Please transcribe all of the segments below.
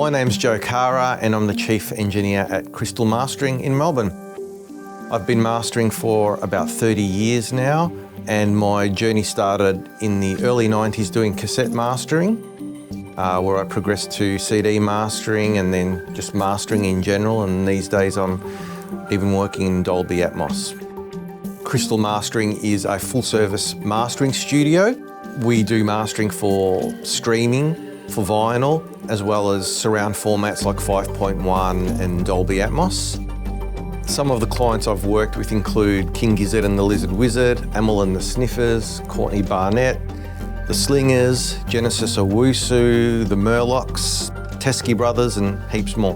My name's Joe Carra and I'm the Chief Engineer at Crystal Mastering in Melbourne. I've been mastering for about 30 years now, and my journey started in the early 90s doing cassette mastering, where I progressed to CD mastering and then just mastering in general, and these days I'm even working in Dolby Atmos. Crystal Mastering is a full-service mastering studio. We do mastering for streaming, for vinyl, as well as surround formats like 5.1 and Dolby Atmos. Some of the clients I've worked with include King Gizzard and the Lizard Wizard, Amel and the Sniffers, Courtney Barnett, the Slingers, Genesis Owusu, the Murlocs, Teskey Brothers, and heaps more.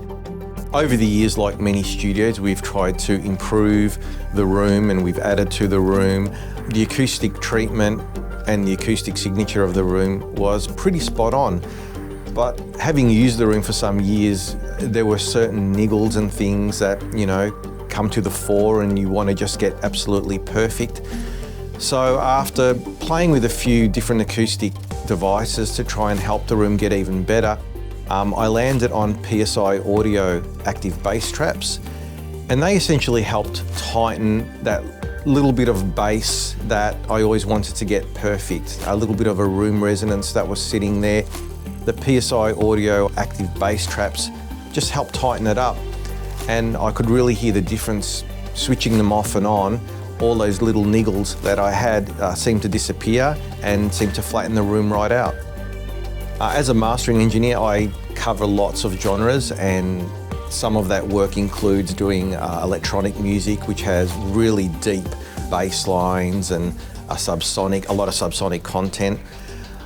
Over the years, like many studios, we've tried to improve the room and we've added to the room. The acoustic treatment and the acoustic signature of the room was pretty spot on. But having used the room for some years, there were certain niggles and things that, come to the fore and you want to just get absolutely perfect. So after playing with a few different acoustic devices to try and help the room get even better, I landed on PSI audio active bass traps, and they essentially helped tighten that little bit of bass that I always wanted to get perfect, a little bit of a room resonance that was sitting there. The PSI audio active bass traps just helped tighten it up, and I could really hear the difference switching them off and on. All those little niggles that I had seemed to disappear and seemed to flatten the room right out. As a mastering engineer, I cover lots of genres, and some of that work includes doing electronic music, which has really deep bass lines and a lot of subsonic content.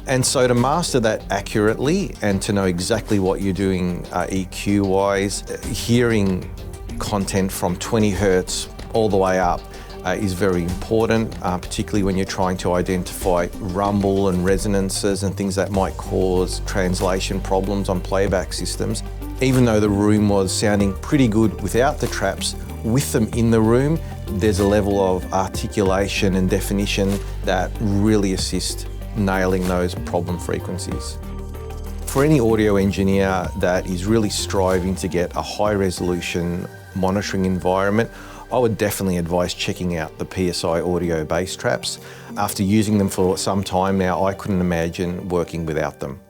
And so to master that accurately and to know exactly what you're doing EQ-wise, hearing content from 20 hertz all the way up is very important, particularly when you're trying to identify rumble and resonances and things that might cause translation problems on playback systems. Even though the room was sounding pretty good without the traps, with them in the room, there's a level of articulation and definition that really assist nailing those problem frequencies. For any audio engineer that is really striving to get a high resolution monitoring environment, I would definitely advise checking out the PSI audio bass traps. After using them for some time now, I couldn't imagine working without them.